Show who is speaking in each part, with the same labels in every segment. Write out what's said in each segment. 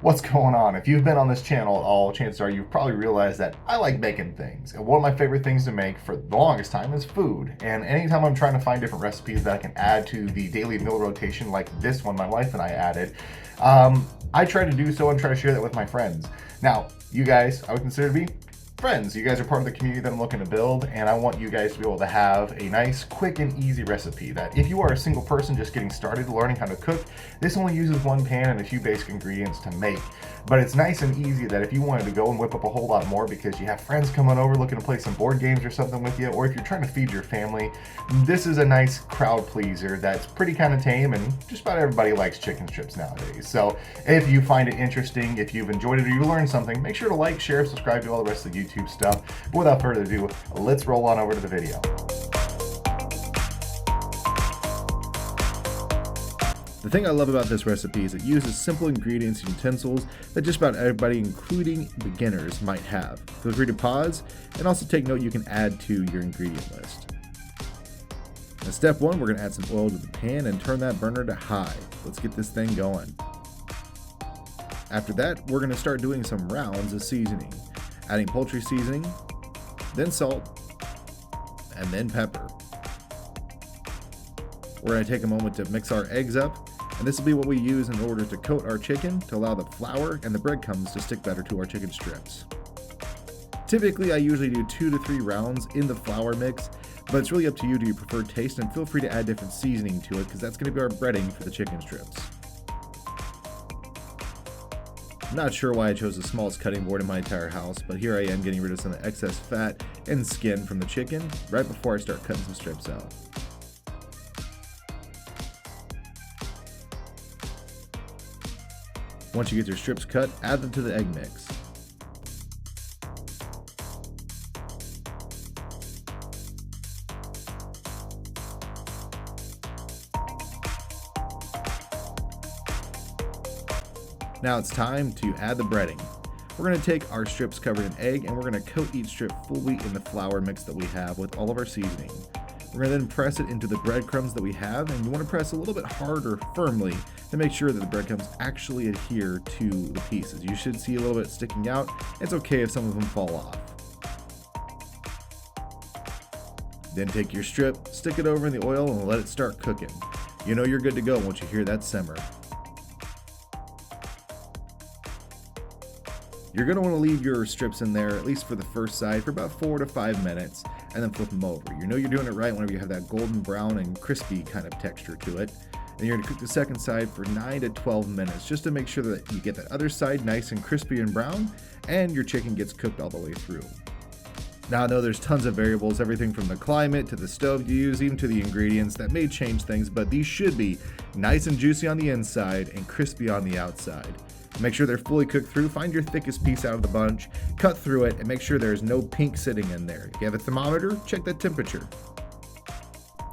Speaker 1: What's going on? If you've been on this channel at all, chances are you've probably realized that I like making things. And one of my favorite things to make for the longest time is food. And anytime I'm trying to find different recipes that I can add to the daily meal rotation, like this one my wife and I added, I try to do so and try to share that with my friends. Now, you guys, I would consider to be friends. You guys are part of the community that I'm looking to build, and I want you guys to be able to have a nice, quick, and easy recipe that if you are a single person just getting started learning how to cook, this only uses one pan and a few basic ingredients to make. But it's nice and easy that if you wanted to go and whip up a whole lot more because you have friends coming over looking to play some board games or something with you, or if you're trying to feed your family, this is a nice crowd pleaser that's pretty kind of tame, and just about everybody likes chicken strips nowadays. So if you find it interesting, if you've enjoyed it or you learned something, make sure to like, share, subscribe to all the rest of the YouTube stuff. But without further ado, let's roll on over to the video.
Speaker 2: The thing I love about this recipe is it uses simple ingredients and utensils that just about everybody, including beginners, might have. Feel free to pause and also take note you can add to your ingredient list. In step one, we're going to add some oil to the pan and turn that burner to high. Let's get this thing going. After that, we're going to start doing some rounds of seasoning, adding poultry seasoning, then salt, and then pepper. We're going to take a moment to mix our eggs up, and this will be what we use in order to coat our chicken to allow the flour and the breadcrumbs to stick better to our chicken strips. Typically, I usually do 2 to 3 rounds in the flour mix, but it's really up to you to your preferred taste, and feel free to add different seasoning to it because that's going to be our breading for the chicken strips. I'm not sure why I chose the smallest cutting board in my entire house, but here I am getting rid of some of the excess fat and skin from the chicken right before I start cutting some strips out. Once you get your strips cut, add them to the egg mix. Now it's time to add the breading. We're going to take our strips covered in egg and we're going to coat each strip fully in the flour mix that we have with all of our seasoning. We're going to then press it into the breadcrumbs that we have, and you want to press a little bit harder firmly to make sure that the breadcrumbs actually adhere to the pieces. You should see a little bit sticking out. It's okay if some of them fall off. Then take your strip, stick it over in the oil, and let it start cooking. You know you're good to go once you hear that simmer. You're going to want to leave your strips in there, at least for the first side, for about 4 to 5 minutes, and then flip them over. You know you're doing it right whenever you have that golden brown and crispy kind of texture to it. And you're going to cook the second side for 9 to 12 minutes, just to make sure that you get that other side nice and crispy and brown, and your chicken gets cooked all the way through. Now I know there's tons of variables, everything from the climate to the stove you use, even to the ingredients that may change things, but these should be nice and juicy on the inside and crispy on the outside. Make sure they're fully cooked through. Find your thickest piece out of the bunch, cut through it, and make sure there's no pink sitting in there. If you have a thermometer, check the temperature.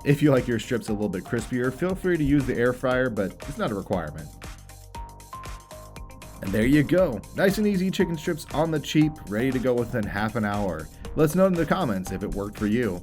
Speaker 2: If you like your strips a little bit crispier, feel free to use the air fryer, but it's not a requirement. And there you go. Nice and easy chicken strips on the cheap, ready to go within half an hour. Let us know in the comments if it worked for you.